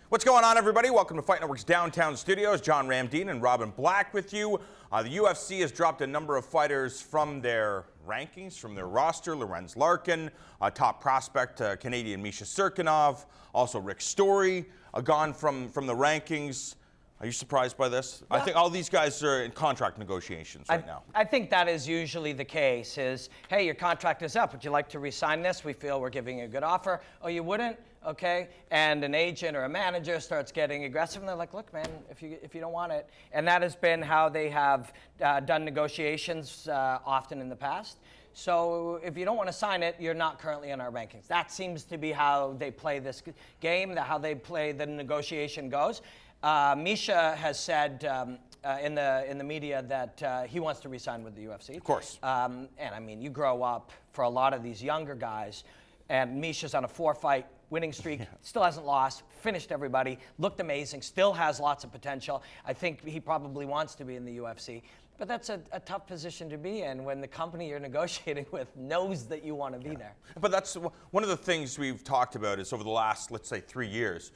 What's going on, everybody? Welcome to Fight Network's Downtown Studios. John Ramdeen and Robin Black with you. The UFC has dropped a number of fighters from their rankings, from their roster. Lorenz Larkin, top prospect, Canadian Misha Cirkunov, also Rick Story, gone from the rankings. Are you surprised by this? Well, I think all these guys are in contract negotiations right now. I think that is usually the case is, hey, your contract is up. Would you like to re-sign this? We feel we're giving you a good offer. Oh, you wouldn't? Okay. And an agent or a manager starts getting aggressive, and they're like, look, man, if you don't want it. And that has been how they have done negotiations often in the past. So if you don't want to sign it, you're not currently in our rankings. That seems to be how they play this game, how they play the negotiation goes. Misha has said in the media that he wants to re-sign with the UFC. Of course. And I mean, you grow up for a lot of these younger guys, and Misha's on a 4-fight winning streak, still hasn't lost, finished everybody, looked amazing, still has lots of potential. I think he probably wants to be in the UFC. But that's a tough position to be in when the company you're negotiating with knows that you want to be there. But that's one of the things we've talked about is over the last, let's say, 3 years,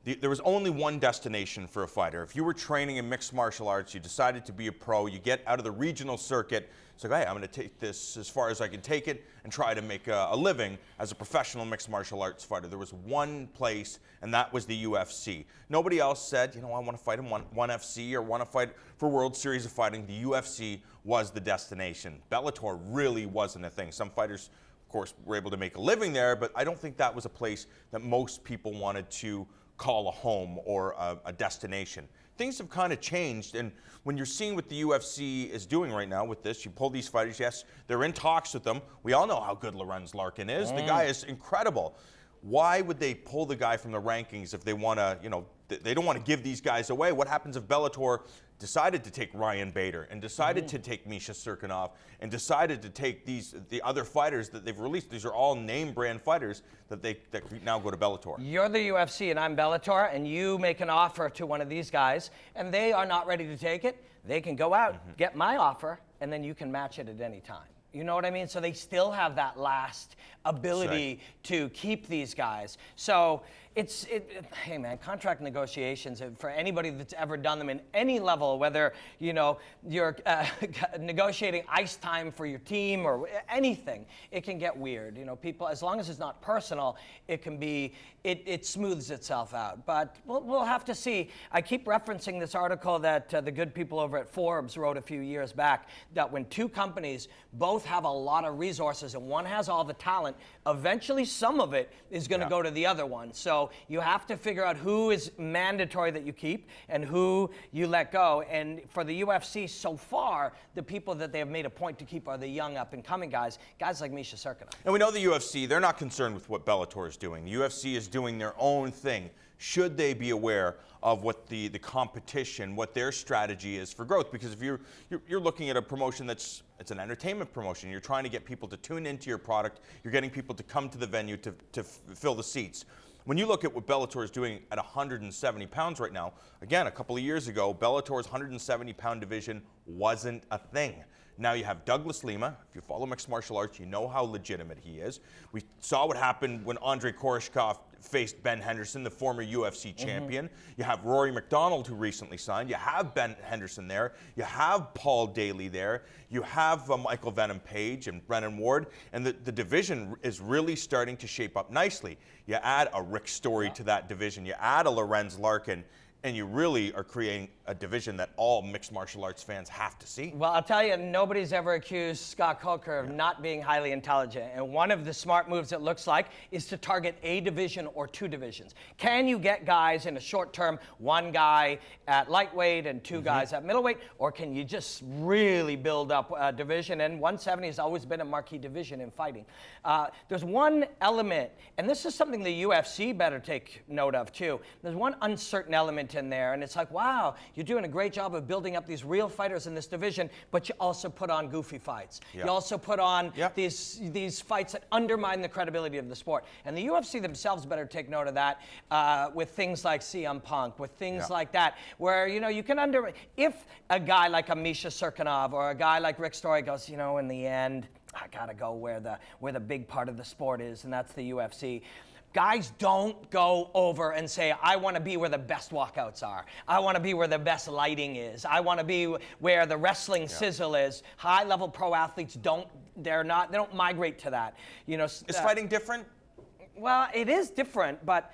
there was only one destination for a fighter. If you were training in mixed martial arts, you decided to be a pro, you get out of the regional circuit, it's like, hey, I'm going to take this as far as I can take it and try to make a living as a professional mixed martial arts fighter. There was one place, and that was the UFC. Nobody else said, you know, I want to fight in one FC or want to fight for World Series of Fighting. The UFC was the destination. Bellator really wasn't a thing. Some fighters, of course, were able to make a living there, but I don't think that was a place that most people wanted to call a home or a destination. Things have kind of changed, and when you're seeing what the UFC is doing right now with this, you pull these fighters, yes, they're in talks with them. We all know how good Lorenz Larkin is. The guy is incredible. Why would they pull the guy from the rankings if they want to, you know, they don't want to give these guys away? What happens if Bellator decided to take Ryan Bader and decided to take Misha Cirkunov and decided to take the other fighters that they've released? These are all name brand fighters that now go to Bellator. You're the UFC and I'm Bellator, and you make an offer to one of these guys and they are not ready to take it. They can go out, get my offer, and then you can match it at any time. You know what I mean? So they still have that last ability to keep these guys. So hey man, contract negotiations, for anybody that's ever done them in any level, whether, you know, you're negotiating ice time for your team or anything, it can get weird. You know, people, as long as it's not personal, it can be, it smooths itself out. But we'll have to see. I keep referencing this article that the good people over at Forbes wrote a few years back, that when two companies both have a lot of resources and one has all the talent, eventually some of it is going to go to the other one. So you have to figure out who is mandatory that you keep and who you let go. And for the UFC so far, the people that they have made a point to keep are the young up-and-coming guys like Misha Cirkunov. And we know the UFC, they're not concerned with what Bellator is doing. The UFC is doing their own thing. Should they be aware of what the competition, what their strategy is for growth? Because if you're looking at a promotion it's an entertainment promotion, you're trying to get people to tune into your product, you're getting people to come to the venue to fill the seats. When you look at what Bellator is doing at 170 pounds right now, again, a couple of years ago, Bellator's 170-pound division wasn't a thing. Now you have Douglas Lima. If you follow mixed martial arts, you know how legitimate he is. We saw what happened when Andrei Koreshkov faced Ben Henderson, the former UFC champion. You have Rory McDonald, who recently signed. You have Ben Henderson there. You have Paul Daly there. You have Michael Venom Page and Brennan Ward. And the division is really starting to shape up nicely. You add a Rick Story to that division. You add a Lorenz Larkin. And you really are creating a division that all mixed martial arts fans have to see. Well, I'll tell you, nobody's ever accused Scott Coker of not being highly intelligent. And one of the smart moves, it looks like, is to target a division or two divisions. Can you get guys in a short term, one guy at lightweight and two guys at middleweight? Or can you just really build up a division? And 170 has always been a marquee division in fighting. There's one element, and this is something the UFC better take note of too. There's one uncertain element in there, and it's like, wow, you're doing a great job of building up these real fighters in this division, but you also put on goofy fights. You also put on these fights that undermine the credibility of the sport. And the UFC themselves better take note of that with things like CM Punk, with things like that, where, you know, you can if a guy like a Misha Cirkunov or a guy like Rick Story goes, you know, in the end, I gotta go where the big part of the sport is, and that's the UFC. guys don't go over and say, I want to be where the best walkouts are. I want to be where the best lighting is. I want to be where the wrestling sizzle is. High-level pro athletes don't migrate to that. You know, is fighting different? Well, it is different, but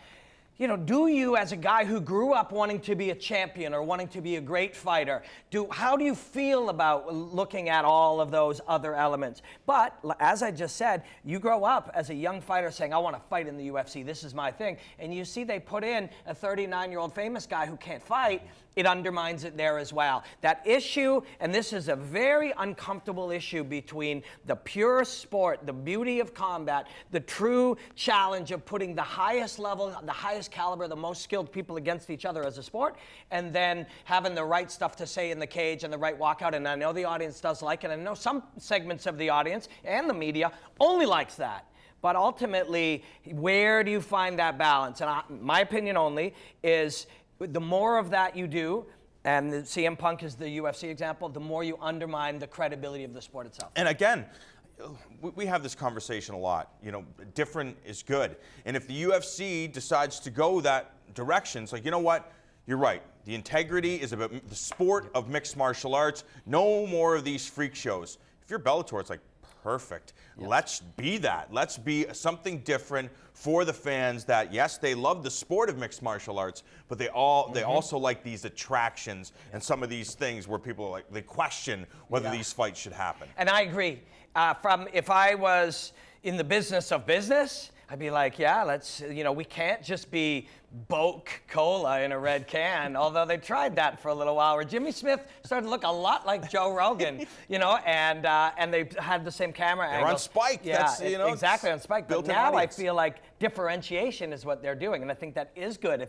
you know, do you, as a guy who grew up wanting to be a champion or wanting to be a great fighter, how do you feel about looking at all of those other elements? But as I just said, you grow up as a young fighter saying, I want to fight in the UFC, this is my thing. And you see they put in a 39-year-old famous guy who can't fight, it undermines it there as well. That issue, and this is a very uncomfortable issue between the pure sport, the beauty of combat, the true challenge of putting the highest level, the highest caliber, the most skilled people against each other as a sport, and then having the right stuff to say in the cage and the right walkout. And I know the audience does like it. I know some segments of the audience and the media only likes that. But ultimately, where do you find that balance? And my opinion only is the more of that you do, and the CM Punk is the UFC example, the more you undermine the credibility of the sport itself. And again, we have this conversation a lot. You know, different is good. And if the UFC decides to go that direction, it's like, you know what? You're right. The integrity is about the sport of mixed martial arts. No more of these freak shows. If you're Bellator, it's like, perfect. Yes. Let's be that. Let's be something different for the fans that, yes, they love the sport of mixed martial arts, but they also like these attractions and some of these things where people are like, they question whether these fights should happen. And I agree. If I was in the business of business, I'd be like, yeah, let's, you know, we can't just be Boke Cola in a red can, although they tried that for a little while, where Jimmy Smith started to look a lot like Joe Rogan, you know, and they had the same camera angle. They're on Spike. Yeah, that's, you know, exactly, on Spike. But now I feel like differentiation is what they're doing, and I think that is good.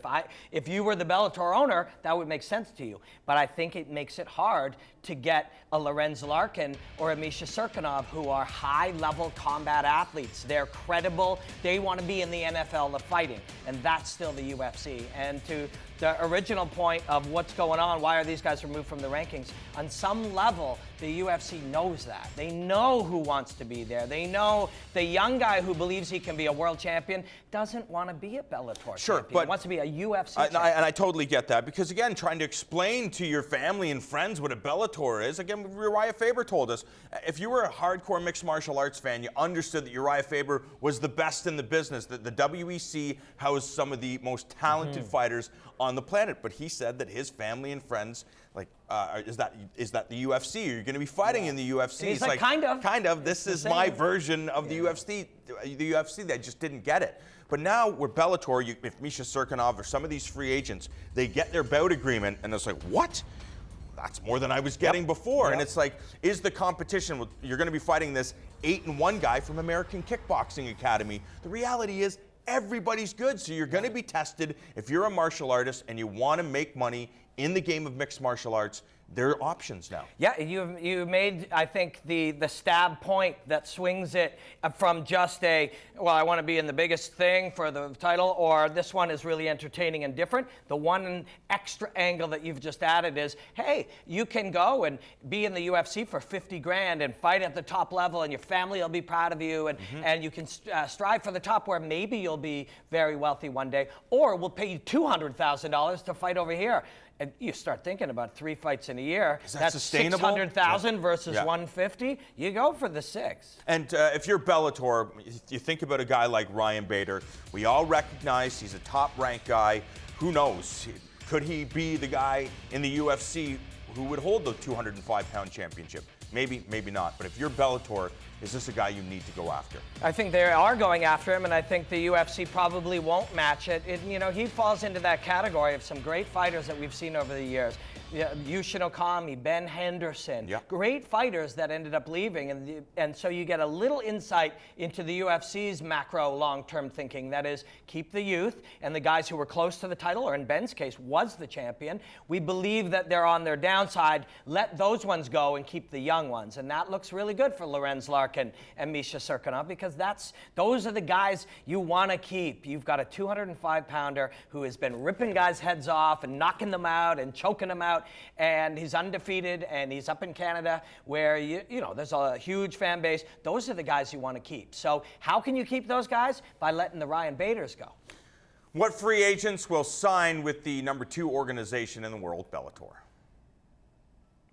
If you were the Bellator owner, that would make sense to you. But I think it makes it hard to get a Lorenz Larkin or a Misha Cirkunov, who are high-level combat athletes. They're credible. They want to be in the NFL of fighting, and that's still the UFC. And to the original point of what's going on, why are these guys removed from the rankings? On some level, the UFC knows that. They know who wants to be there. They know the young guy who believes he can be a world champion doesn't want to be a Bellator champion. But he wants to be a UFC champion. And I totally get that, because again, trying to explain to your family and friends what a Bellator is, again, Uriah Faber told us, if you were a hardcore mixed martial arts fan, you understood that Uriah Faber was the best in the business, that the WEC housed some of the most talented fighters on the planet. But he said that his family and friends, like, is that the UFC? Are you going to be fighting in the UFC? And he's like, kind of. Kind of. This is my version of the UFC. The UFC, they just didn't get it. But now with Bellator, if Misha Cirkunov or some of these free agents, they get their bout agreement, and it's like, what? That's more than I was getting before. And it's like, is the competition, you're going to be fighting this 8-1 guy from American Kickboxing Academy. The reality is, everybody's good, so you're going to be tested. If you're a martial artist and you want to make money in the game of mixed martial arts, there are options now. Yeah, you made, I think, the stab point that swings it from just I want to be in the biggest thing for the title, or this one is really entertaining and different. The one extra angle that you've just added is, hey, you can go and be in the UFC for 50 grand and fight at the top level, and your family will be proud of you, and you can strive for the top, where maybe you'll be very wealthy one day, or we'll pay you $200,000 to fight over here. And you start thinking about 3 fights in a year. Is that sustainable? 600,000 versus 150. You go for the 6. And if you're Bellator, you think about a guy like Ryan Bader. We all recognize he's a top-ranked guy. Who knows? Could he be the guy in the UFC who would hold the 205-pound championship? Maybe, maybe not. But if you're Bellator, is this a guy you need to go after? I think they are going after him, and I think the UFC probably won't match it. You know, he falls into that category of some great fighters that we've seen over the years. Yushin Okami, Ben Henderson, great fighters that ended up leaving, and so you get a little insight into the UFC's macro long-term thinking. That is, keep the youth and the guys who were close to the title, or in Ben's case, was the champion. We believe that they're on their downside. Let those ones go and keep the young ones, and that looks really good for Lorenz Larkin. Larkin and Misha Cirkunov, because those are the guys you want to keep. You've got a 205-pounder who has been ripping guys' heads off and knocking them out and choking them out, and he's undefeated, and he's up in Canada where you know there's a huge fan base. Those are the guys you want to keep. So how can you keep those guys? By letting the Ryan Baders go. What free agents will sign with the #2 organization in the world, Bellator?